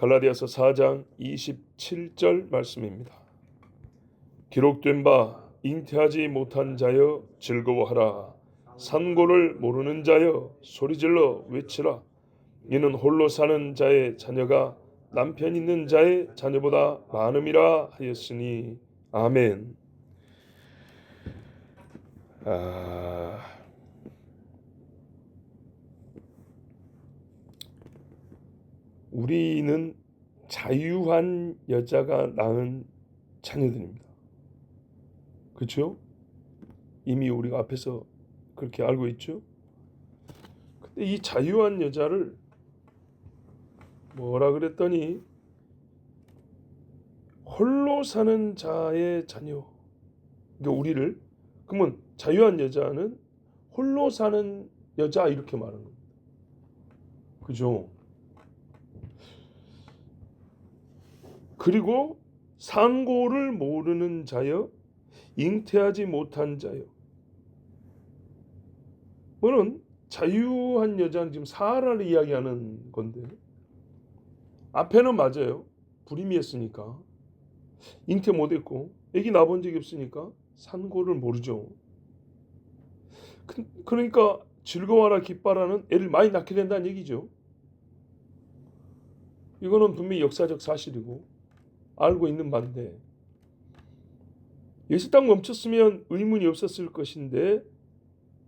갈라디아서 4장 27절 말씀입니다. 기록된 바 잉태하지 못한 자여 즐거워하라. 산고를 모르는 자여 소리질러 외치라. 이는 홀로 사는 자의 자녀가 남편 있는 자의 자녀보다 많음이라 하였으니. 아멘. 우리는 자유한 여자가 낳은 자녀들입니다. 그렇죠? 이미 우리가 앞에서 그렇게 알고 있죠. 근데 이 자유한 여자를 뭐라 그랬더니 홀로 사는 자의 자녀. 그러니까 우리를 그러면 자유한 여자는 홀로 사는 여자 이렇게 말하는 겁니다. 그죠? 그리고 상고를 모르는 자여 잉태하지 못한 자여. 뭐는 자유한 여자는 지금 사라를 이야기하는 건데 앞에는 맞아요. 불임이었으니까 잉태 못했고 애기 낳아본 적이 없으니까 산고를 모르죠. 그러니까 즐거워라 기뻐라는 애를 많이 낳게 된다는 얘기죠. 이거는 분명히 역사적 사실이고 알고 있는 바인데 여기서 딱 멈췄으면 의문이 없었을 것인데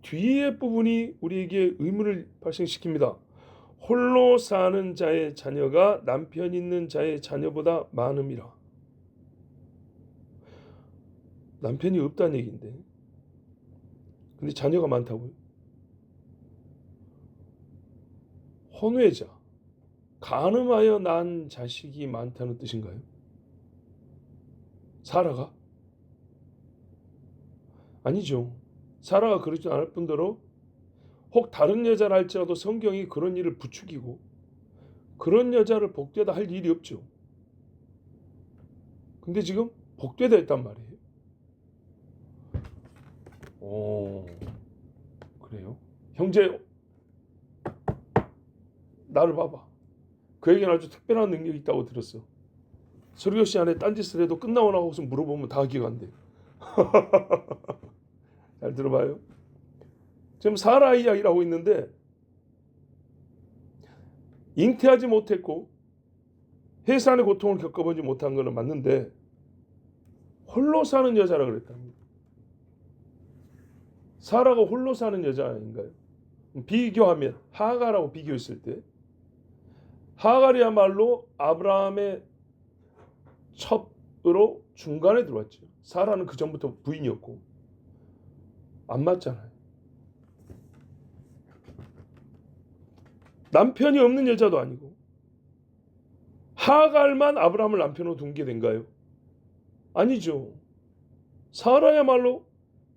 뒤에 부분이 우리에게 의문을 발생시킵니다. 홀로 사는 자의 자녀가 남편 있는 자의 자녀보다 많음이라. 남편이 없다는 얘기인데 근데 자녀가 많다고요? 혼외자, 간음하여 낳은 자식이 많다는 뜻인가요? 사라가? 아니죠. 사라가 그러지 않을 뿐더러 혹 다른 여자라 할지라도 성경이 그런 일을 부추기고 그런 여자를 복되다 할 일이 없죠. 근데 지금 복되다 했단 말이에요. 오, 그래요? 형제, 나를 봐봐. 그에게는 아주 특별한 능력이 있다고 들었어. 설교 시간에 딴짓을 해도 끝나고 나고서 물어보면 다 기억 안 돼요. 잘 들어봐요. 지금 사라 이야기를 하고 있는데 잉태하지 못했고 해산의 고통을 겪어보지 못한 것은 맞는데 홀로 사는 여자라 그랬답니다. 사라가 홀로 사는 여자 아닌가요? 비교하면 하갈하고 비교했을 때 하갈이야말로 아브라함의 첩으로 중간에 들어왔죠. 사라는 그 전부터 부인이었고 안 맞잖아요. 남편이 없는 여자도 아니고 하갈만 아브라함을 남편으로 둔 게 된가요? 아니죠. 사라야말로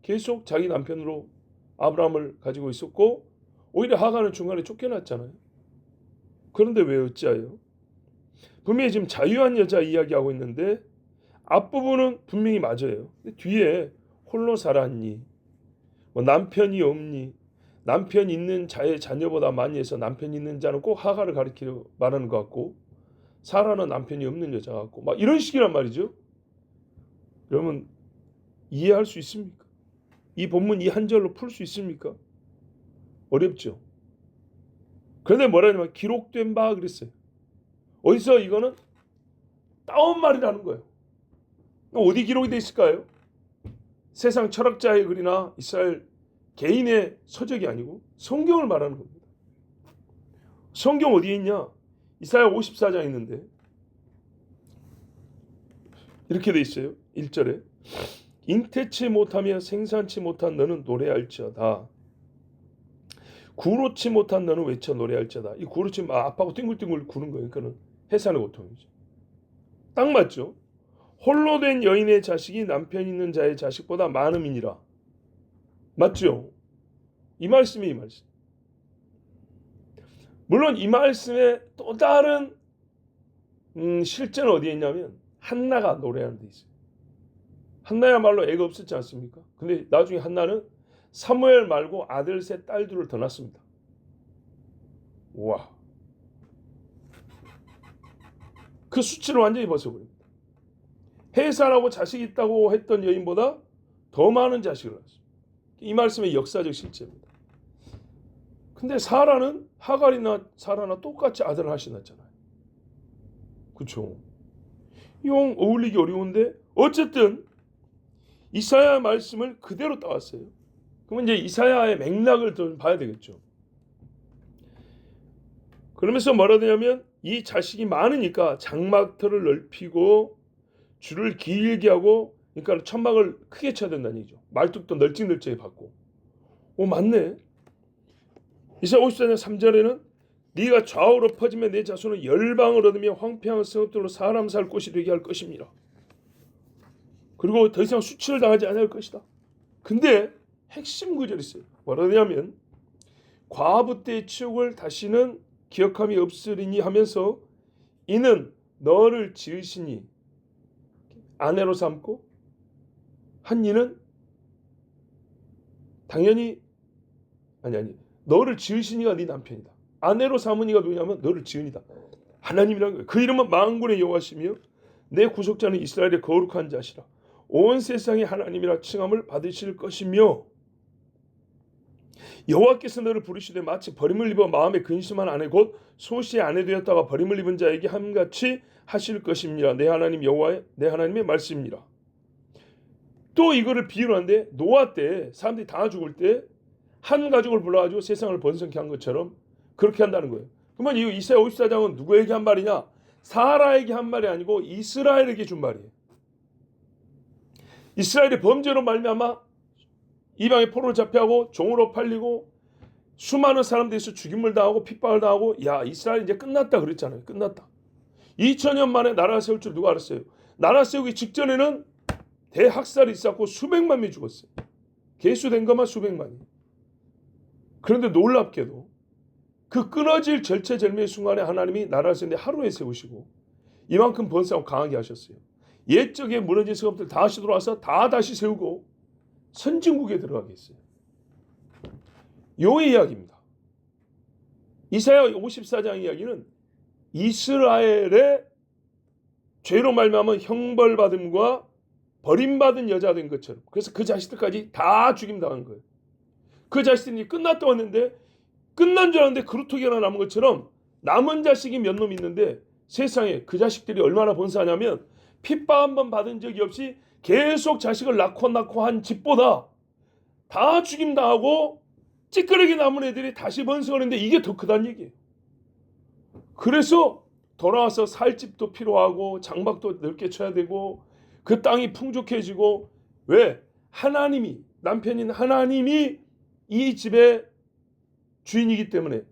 계속 자기 남편으로 아브라함을 가지고 있었고 오히려 하갈은 중간에 쫓겨났잖아요. 그런데 왜 어찌하여? 분명히 지금 자유한 여자 이야기하고 있는데 앞부분은 분명히 맞아요. 근데 뒤에 홀로 살았니? 뭐 남편이 없니? 남편 있는 자의 자녀보다 많이 해서 남편 있는 자는 꼭 하갈을 가리키려 말하는 것 같고 사라는 남편이 없는 여자 같고 막 이런 식이란 말이죠. 그러면 이해할 수 있습니까? 이 본문 이 한 절로 풀 수 있습니까? 어렵죠. 그런데 뭐라 하냐면 기록된 바 그랬어요. 어디서 이거는 따온 말이라는 거예요. 어디 기록이 되어 있을까요? 세상 철학자의 글이나 이스라엘 개인의 서적이 아니고 성경을 말하는 겁니다. 성경 어디에 있냐? 이사야 54장 있는데 이렇게 돼 있어요. 1절에 잉태치 못하며 생산치 못한 너는 노래할지어다. 구로치 못한 너는 외쳐 노래할지어다. 이 구로치 아파고 띵글띵글 구는 거예요. 그러니까 해산의 고통이죠. 딱 맞죠? 홀로 된 여인의 자식이 남편 있는 자의 자식보다 많음이니라. 맞죠? 이 말씀이 이 말씀. 물론 이 말씀에 또 다른 실제는 어디에 있냐면 한나가 노래하는 데 있어요. 한나야말로 애가 없었지 않습니까? 근데 나중에 한나는 사무엘 말고 아들 셋 딸들을 더 낳습니다. 습니다. 와. 그 수치를 완전히 벗어버립니다. 해산하고 자식이 있다고 했던 여인보다 더 많은 자식을 낳았습니다. 이 말씀의 역사적 실제입니다. 근데 사라는 하갈이나 사라나 똑같이 아들을 하시 낳잖아요. 그렇죠? 용 어울리기 어려운데 어쨌든 이사야 말씀을 그대로 따왔어요. 그러면 이제 이사야의 맥락을 좀 봐야 되겠죠. 그러면서 뭐라 되냐면 이 자식이 많으니까 장막터를 넓히고 줄을 길게 하고, 그러니까 천막을 크게 쳐야 된다는 얘기죠. 말뚝도 널찍널찍하게 받고. 오, 맞네. 이사야 54장 3절에는 네가 좌우로 퍼지면 내 자손은 열방을 얻으며 황폐한 성읍들로 사람 살 곳이 되게 할 것입니다. 그리고 더 이상 수치를 당하지 않을 것이다. 근데 핵심 구절이 있어요. 뭐라 하냐면 과부 때의 치욕을 다시는 기억함이 없으리니 하면서 이는 너를 지으시니 아내로 삼고 한 이는 당연히 아니 너를 지으시니가 네 남편이다. 아내로 삼은 이가 누구냐면 너를 지으니다. 하나님이라는 거예요. 그 이름은 만군의 여호와시며 내 구속자는 이스라엘의 거룩한 자시라. 온 세상의 하나님이라 칭함을 받으실 것이며 여호와께서 너를 부르시되 마치 버림을 입어 마음에 근심한 아내 곧 소시의 아내 되었다가 버림을 입은 자에게 함같이 하실 것입니다. 내 하나님 여호와의 내 하나님의 말씀입니다. 또 이거를 비유로 하는데 노아 때 사람들이 다 죽을 때 한 가족을 불러가지고 세상을 번성케 한 것처럼 그렇게 한다는 거예요. 그러면 이 이사야 54장은 누구에게 한 말이냐? 사라에게 한 말이 아니고 이스라엘에게 준 말이에요. 이스라엘의 범죄로 말미암아 이방의 포로로 잡혀가고 종으로 팔리고 수많은 사람들에서 죽임을 당하고 핍박을 당하고 야 이스라엘 이제 끝났다 그랬잖아요. 끝났다. 2000년 만에 나라 세울 줄 누가 알았어요? 나라 세우기 직전에는 대학살이 있었고 수백만 명이 죽었어요. 개수된 것만 수백만이. 그런데 놀랍게도 그 끊어질 절체절명의 순간에 하나님이 나라를 세우는데 하루에 세우시고 이만큼 번성하고 강하게 하셨어요. 옛적에 무너진 성읍들 다시 돌아와서 다 다시 세우고 선진국에 들어가게 했어요. 요 이야기입니다. 이사야 54장 이야기는 이스라엘의 죄로 말미암아 형벌받음과 버림받은 여자 된 것처럼, 그래서 그 자식들까지 다 죽임당한 거예요. 그 자식들이 끝났다고 했는데 끝난 줄 알았는데 그루터기 하나 남은 것처럼 남은 자식이 몇 놈 있는데 세상에 그 자식들이 얼마나 번성하냐면 핍박 한 번 받은 적이 없이 계속 자식을 낳고 한 집보다 다 죽임당하고 찌끄러기 남은 애들이 다시 번성하는데 이게 더 크다는 얘기예요. 그래서 돌아와서 살 집도 필요하고 장막도 넓게 쳐야 되고 그 땅이 풍족해지고, 왜? 하나님이, 남편인 하나님이 이 집의 주인이기 때문에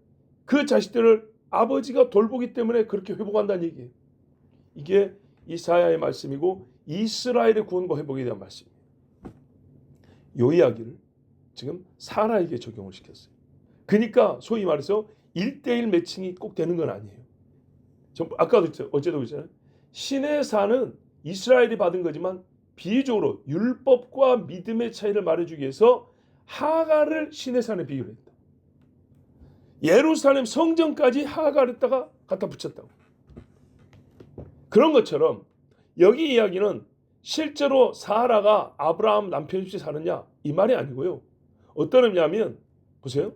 그 자식들을 아버지가 돌보기 때문에 그렇게 회복한다는 얘기예요. 이게 이사야의 말씀이고 이스라엘의 구원과 회복에 대한 말씀이에요. 이 이야기를 지금 사라에게 적용을 시켰어요. 그러니까 소위 말해서 1:1 매칭이 꼭 되는 건 아니에요. 아까도 어제도 그랬잖아요. 신의 산은 이스라엘이 받은 거지만 비유적으로 율법과 믿음의 차이를 말해주기 위해서 하갈을 신의 산에 비유를 했다. 예루살렘 성전까지 하갈에다가 갖다 붙였다고. 그런 것처럼 여기 이야기는 실제로 사라가 아브라함 남편 없이 사느냐 이 말이 아니고요. 어떤 의미냐면 보세요.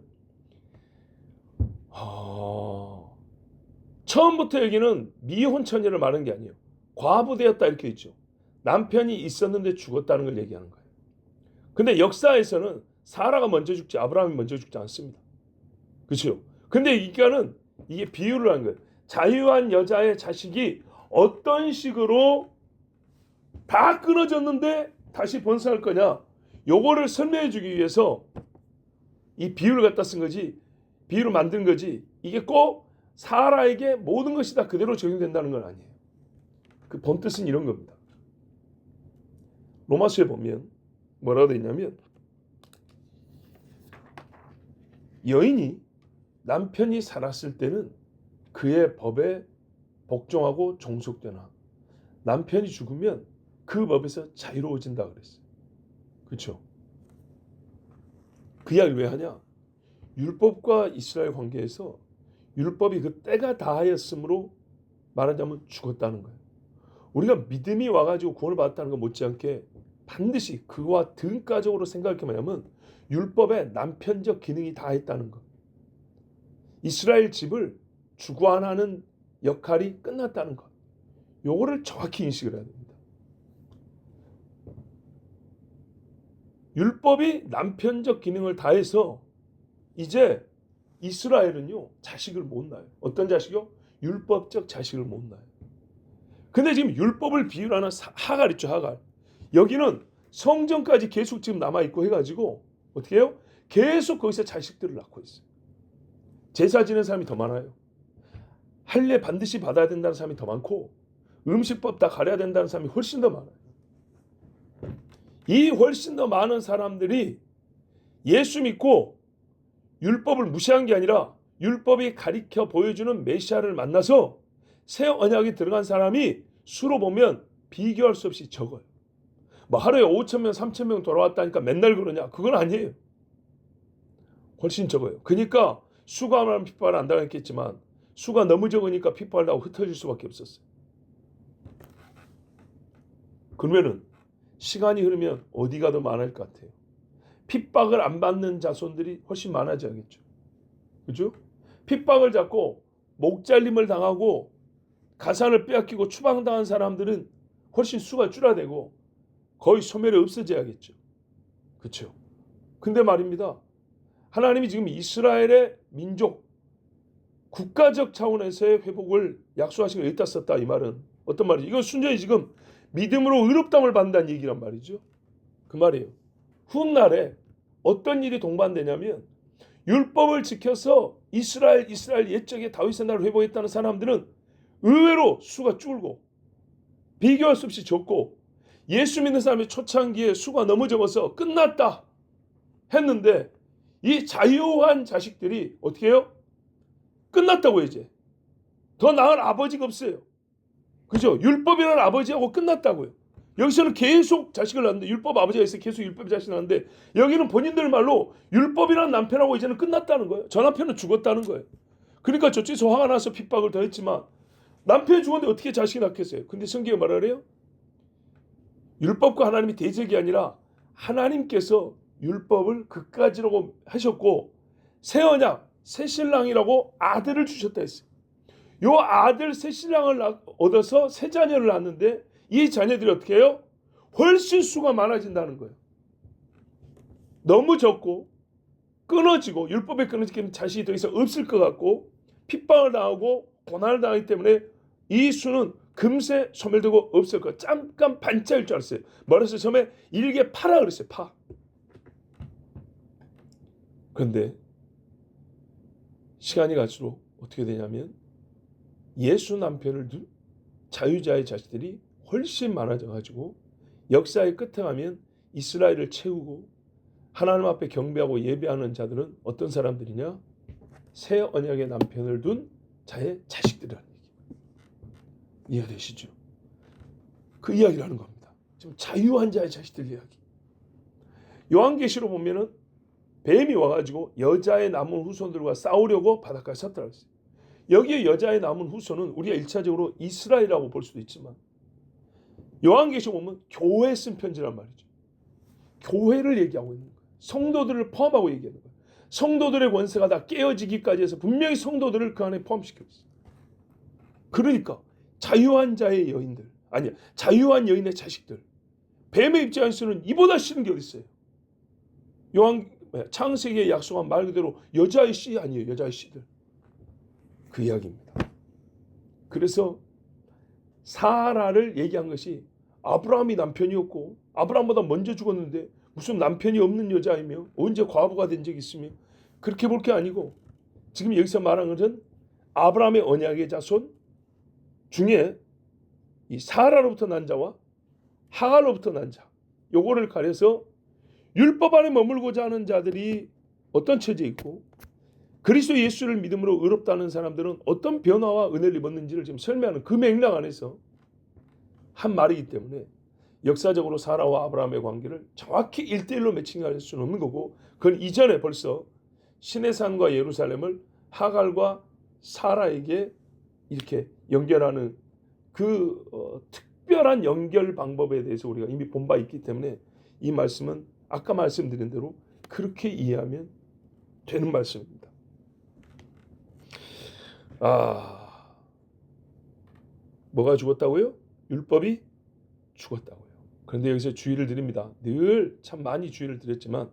처음부터 여기는 미혼 처녀를 말하는 게 아니에요. 과부되었다 이렇게 있죠. 남편이 있었는데 죽었다는 걸 얘기하는 거예요. 근데 역사에서는 사라가 먼저 죽지 아브라함이 먼저 죽지 않습니다. 그렇죠? 근데 이게 비유를 하는 거예요. 자유한 여자의 자식이 어떤 식으로 다 끊어졌는데 다시 번성할 거냐, 요거를 설명해 주기 위해서 이 비유를 갖다 쓴 거지, 비유를 만든 거지, 이게 꼭 사라에게 모든 것이 다 그대로 적용된다는 건 아니에요. 그 본뜻은 이런 겁니다. 로마서에 보면 뭐라고 되어 있냐면 여인이 남편이 살았을 때는 그의 법에 복종하고 종속되나 남편이 죽으면 그 법에서 자유로워진다 그랬어요. 그렇죠? 그 이야기를 왜 하냐? 율법과 이스라엘 관계에서 율법이 그 때가 다하였으므로 말하자면 죽었다는 거예요. 우리가 믿음이 와가지고 구원을 받았다는 것 못지않게 반드시 그와 등가적으로 생각할 뭐냐면 율법의 남편적 기능이 다했다는 것. 이스라엘 집을 주관하는 역할이 끝났다는 것. 요거를 정확히 인식을 해야 됩니다. 율법이 남편적 기능을 다해서 이제 이스라엘은요 자식을 못 낳아요. 어떤 자식이요? 율법적 자식을 못 낳아요. 근데 지금 율법을 비유로 하는 하갈 있죠, 하갈. 여기는 성전까지 계속 지금 남아있고 해가지고 어떻게 해요? 계속 거기서 자식들을 낳고 있어요. 제사 지는 사람이 더 많아요. 할례 반드시 받아야 된다는 사람이 더 많고 음식법 다 가려야 된다는 사람이 훨씬 더 많아요. 이 훨씬 더 많은 사람들이 예수 믿고 율법을 무시한 게 아니라 율법이 가리켜 보여주는 메시아를 만나서 새 언약에 들어간 사람이 수로 보면 비교할 수 없이 적어요. 뭐 하루에 5,000명, 3,000명 돌아왔다니까 맨날 그러냐? 그건 아니에요. 훨씬 적어요. 그러니까 수가 많으면 핍박을 안 당했겠지만 수가 너무 적으니까 핍박을 당하고 흩어질 수밖에 없었어요. 그러면은 시간이 흐르면 어디가 더 많을 것 같아요? 핍박을 안 받는 자손들이 훨씬 많아져야겠죠. 그죠? 핍박을 잡고 목잘림을 당하고 가산을 빼앗기고 추방당한 사람들은 훨씬 수가 줄어들고 거의 소멸이 없어져야겠죠. 그렇죠? 근데 말입니다. 하나님이 지금 이스라엘의 민족 국가적 차원에서의 회복을 약속하신 거 여기다 썼다 이 말은 어떤 말이죠? 이건 순전히 지금 믿음으로 의롭다함을 받는다는 얘기란 말이죠. 그 말이에요. 훗날에 어떤 일이 동반되냐면 율법을 지켜서 이스라엘 옛적에 다윗의 나라를 회복했다는 사람들은 의외로 수가 줄고 비교할 수 없이 적고 예수 믿는 사람의 초창기에 수가 너무 적어서 끝났다 했는데 이 자유한 자식들이 어떻게 해요? 끝났다고 이제. 더 나은 아버지가 없어요. 그죠? 율법이라는 아버지하고 끝났다고요. 여기서는 계속 자식을 낳는데 율법 아버지가 있어요. 계속 율법 자식 낳는데 여기는 본인들 말로 율법이라는 남편하고 이제는 끝났다는 거예요. 저 남편은 죽었다는 거예요. 그러니까 저쪽에서 화가 나서 핍박을 더 했지만 남편이 죽었는데 어떻게 자식이 낳겠어요? 근데 성경이 말하래요? 율법과 하나님이 대적이 아니라 하나님께서 율법을 그까지라고 하셨고 새 언약, 새 신랑이라고 아들을 주셨다 했어요. 요 아들 새 신랑을 얻어서 새 자녀를 낳는데 이 자녀들이 어떻게 해요? 훨씬 수가 많아진다는 거예요. 너무 적고 끊어지고 율법에 끊어지면 자식이 더 이상 없을 것 같고 핍박을 당하고 고난을 당하기 때문에 이 수는 금세 소멸되고 없을 것. 잠깐 반짝일 줄 알았어요. 말해서 처음에 일개 파라 그랬어요. 파. 그런데 시간이 갈수록 어떻게 되냐면 예수 남편을 둔 자유자의 자식들이 훨씬 많아져가지고 역사의 끝에 가면 이스라엘을 채우고 하나님 앞에 경배하고 예배하는 자들은 어떤 사람들이냐? 새 언약의 남편을 둔 자의 자식들이라는 얘기. 이해되시죠? 그 이야기를 하는 겁니다. 지금 자유한 자의 자식들 이야기. 요한계시로 보면은 뱀이 와가지고 여자의 남은 후손들과 싸우려고 바닷가에 섰다고 했어요. 여기에 여자의 남은 후손은 우리가 1차적으로 이스라엘이라고 볼 수도 있지만 요한계시 보면 교회 쓴 편지란 말이죠. 교회를 얘기하고 있는 거예요. 성도들을 포함하고 얘기하는 거예요. 성도들의 권세가 다 깨어지기까지 해서 분명히 성도들을 그 안에 포함시키고 있어요. 그러니까 자유한 자의 여인들, 아니야, 자유한 여인의 자식들. 뱀의 입장에서는 이보다 싫은 게 어디 있어요? 창세기에 약속한 말 그대로 여자의 씨 아니에요. 여자의 씨들. 그 이야기입니다. 그래서 사라를 얘기한 것이 아브라함이 남편이었고 아브라함보다 먼저 죽었는데 무슨 남편이 없는 여자이며 언제 과부가 된 적이 있으며 그렇게 볼 게 아니고 지금 여기서 말하는 것은 아브라함의 언약의 자손 중에 이 사라로부터 난 자와 하갈로부터 난 자, 요거를 가려서 율법 안에 머물고자 하는 자들이 어떤 처지에 있고 그리스도 예수를 믿음으로 의롭다는 사람들은 어떤 변화와 은혜를 입었는지를 지금 설명하는 그 맥락 안에서 한 말이기 때문에 역사적으로 사라와 아브라함의 관계를 정확히 1:1로 매칭할 수는 없는 거고 그건 이전에 벌써 시내산과 예루살렘을 하갈과 사라에게 이렇게 연결하는 그 특별한 연결 방법에 대해서 우리가 이미 본 바 있기 때문에 이 말씀은 아까 말씀드린 대로 그렇게 이해하면 되는 말씀입니다. 뭐가 죽었다고요? 율법이 죽었다고요. 그런데 여기서 주의를 드립니다. 늘 참 많이 주의를 드렸지만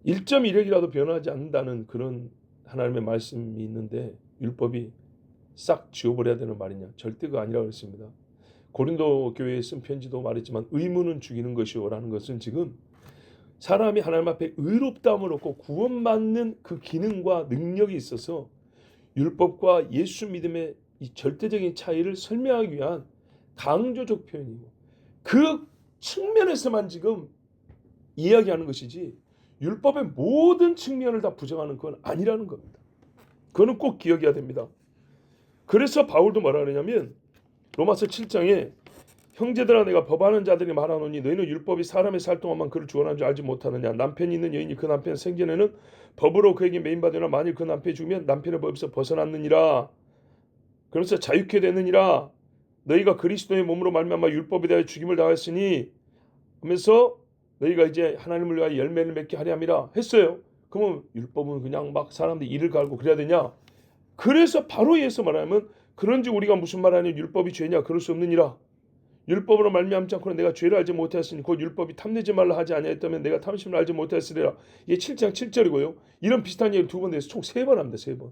1.1핵이라도 변하지 않는다는 그런 하나님의 말씀이 있는데 율법이 싹 지워버려야 되는 말이냐? 절대 그거 아니라고 했습니다. 고린도 교회에 쓴 편지도 말했지만 의무는 죽이는 것이오라는 것은 지금 사람이 하나님 앞에 의롭다함을 얻고 구원받는 그 기능과 능력이 있어서 율법과 예수 믿음의 이 절대적인 차이를 설명하기 위한 강조적 표현이고 그 측면에서만 지금 이야기하는 것이지 율법의 모든 측면을 다 부정하는 건 아니라는 겁니다. 그거는 꼭 기억해야 됩니다. 그래서 바울도 뭐라 그러냐면 로마서 7장에 형제들아 내가 법하는 자들이 말하노니 너희는 율법이 사람의 살 동안만 그를 주관하는 줄 알지 못하느냐. 남편이 있는 여인이 그 남편 생전에는 법으로 그에게 매인받으나 만일 그 남편이 죽으면 남편의 법에서 벗어났느니라. 그래서 자유케 되느니라. 너희가 그리스도의 몸으로 말미암아 율법에 대하여 죽임을 당했으니 하면서 너희가 이제 하나님을 위하여 열매를 맺게 하려 함이라 했어요. 그러면 율법은 그냥 막 사람들이 이를 갈고 그래야 되냐? 그래서 바로 이에서 말하면 그런지 우리가 무슨 말하니 율법이 죄냐? 그럴 수 없느니라. 율법으로 말미암지 않고는 내가 죄를 알지 못하였으니 곧 율법이 탐내지 말라 하지 아니하였다면 내가 탐심을 알지 못하였으리라. 이게 7장 7절이고요. 이런 비슷한 얘기를 두 번 돼서 총 3번 합니다. 3번.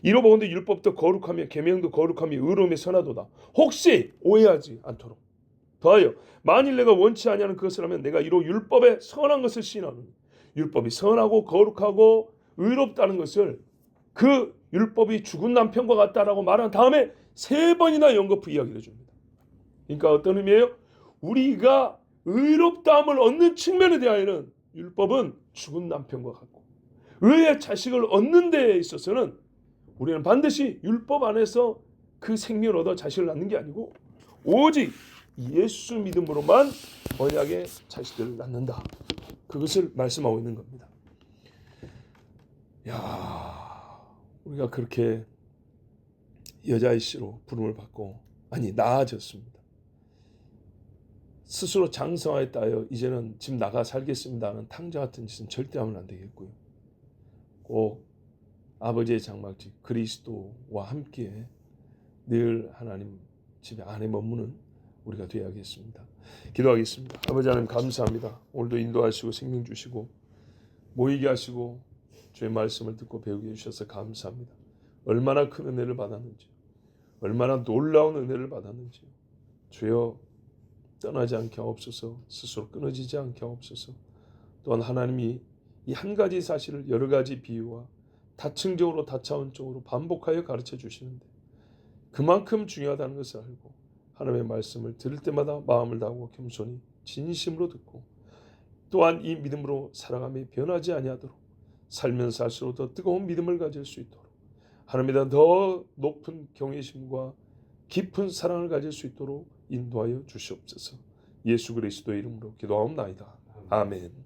이로보건대 율법도 거룩하며 계명도 거룩하며 의로움이 선하도다. 혹시 오해하지 않도록. 더하여 만일 내가 원치 아니하는 그것을 하면 내가 이로 율법에 선한 것을 시인하노니 율법이 선하고 거룩하고 의롭다는 것을 그 율법이 죽은 남편과 같다라고 말한 다음에 3번이나 연거푸 이야기를 해줍니다. 그러니까 어떤 의미예요? 우리가 의롭다함을 얻는 측면에 대하여는 율법은 죽은 남편과 같고 의의 자식을 얻는 데에 있어서는 우리는 반드시 율법 안에서 그 생명을 얻어 자식을 낳는 게 아니고 오직 예수 믿음으로만 언약의 자식들을 낳는다. 그것을 말씀하고 있는 겁니다. 우리가 그렇게 여자의 씨로 부름을 받고 나아졌습니다. 스스로 장성하였다 하여 이제는 집 나가 살겠습니다 하는 탕자 같은 짓은 절대 하면 안 되겠고요. 꼭 아버지의 장막집 그리스도와 함께 늘 하나님 집 안에 머무는 우리가 되어야겠습니다. 기도하겠습니다. 아버지 하나님 감사합니다. 오늘도 인도하시고 생명 주시고 모이게 하시고 주의 말씀을 듣고 배우게 해주셔서 감사합니다. 얼마나 큰 은혜를 받았는지 얼마나 놀라운 은혜를 받았는지 주여 떠나지 않게 하옵소서. 스스로 끊어지지 않게 하옵소서. 또한 하나님이 이 한 가지 사실을 여러 가지 비유와 다층적으로 다차원적으로 반복하여 가르쳐 주시는데 그만큼 중요하다는 것을 알고 하나님의 말씀을 들을 때마다 마음을 다하고 겸손히 진심으로 듣고 또한 이 믿음으로 살아가며 변하지 아니하도록 살면서 살수록 더 뜨거운 믿음을 가질 수 있도록 하나님에 대한 더 높은 경외심과 깊은 사랑을 가질 수 있도록 인도하여 주시옵소서. 예수 그리스도의 이름으로 기도하옵나이다. 아멘.